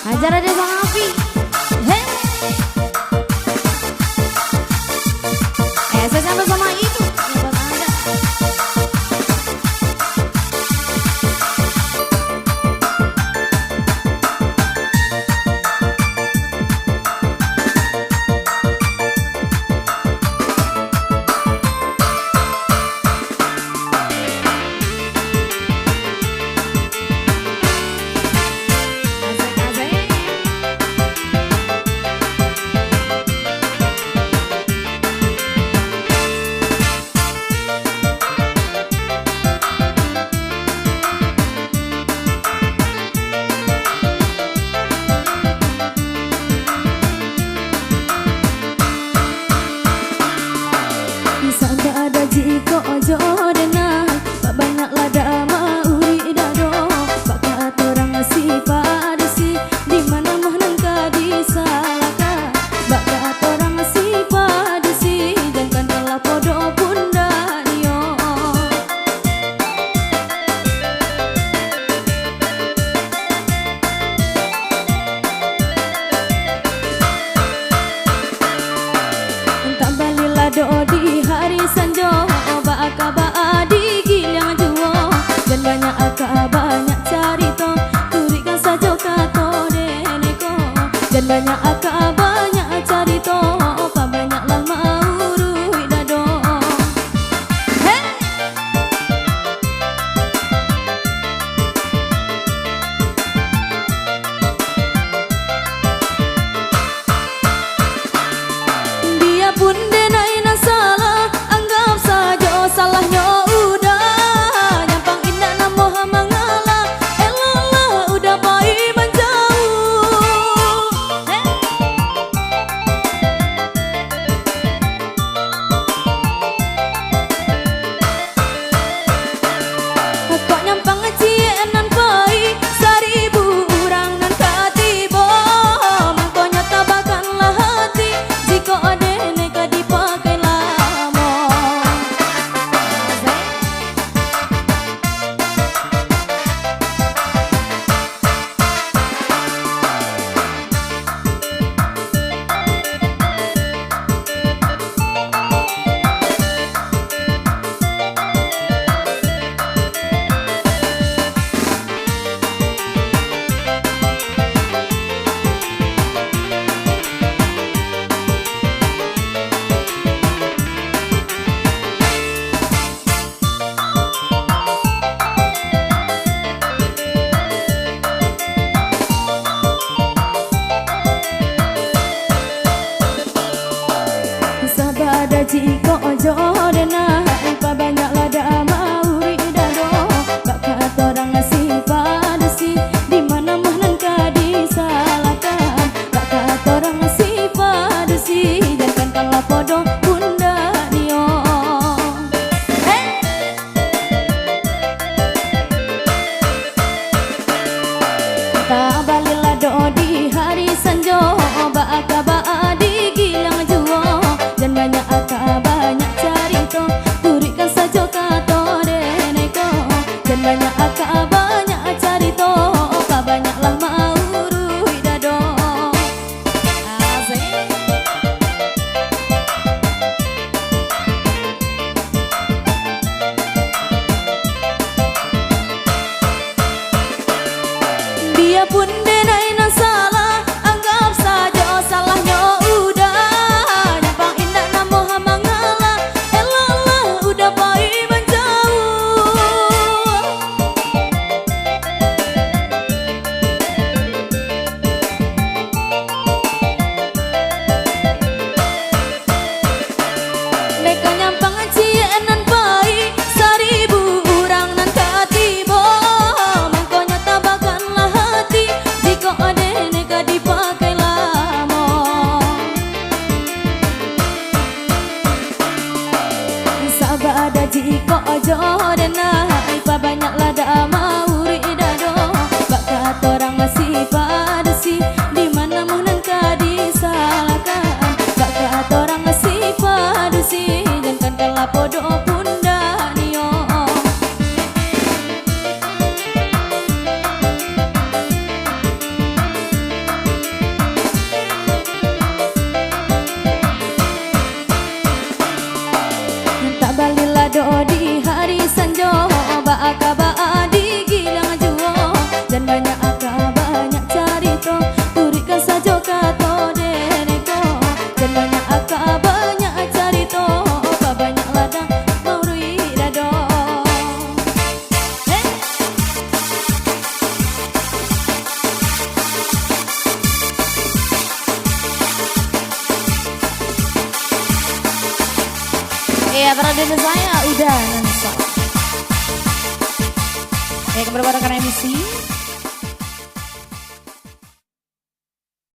Hajar aja Bang Afi. Hei. Saya sampai sama itu. Ya, Bang Anda. Jiko ojo denang banyak lada mauri dado baka torang si padesi di mana mah nangka disalaka baka torang si padesi jangan kalah podo bunda dio entah bali lado di hari sanjo baka di gilang juo dan banyak banyak carito turikan saja kato deneko dan banyak banyak carito apa banyak lah mauru dado hey! Dia pun denai salah anggap saja salahnya udah nyampang indah namo mengalah elolah udah baik menjauh kok nyampang cienan baik seribu orang nan katibo mangkonya tabakanlah hati jika ada neka dipakai lama. Sabada jiko ojo denang apa banyak lada mauri dado baka torang ngasih padesi di mana mah nangka disalahkan baka torang ngasih padesi jangan kalah podo bunda dio hey! Tak bali lado di hari sanjo baka di gilang juo dan banyak banyak carito turikan saja kato deneko dan banyak banyak carito apa banyak lah mauru dado asik. Dia pun denai salah anggap saja salahnya udah nyampang indah namo mengalah elolah udah baik menjauh neka nyampang cienan baik seribu orang nan katibo mangkonya tabakanlah hati jika akaba di gilang juo dan banyak aka banyak carito turikan sajo kato deneko dan banyak aka banyak carito apa banyak ladang mau rui dado. Iya, produser saya udah nonton. Ya, kepada MC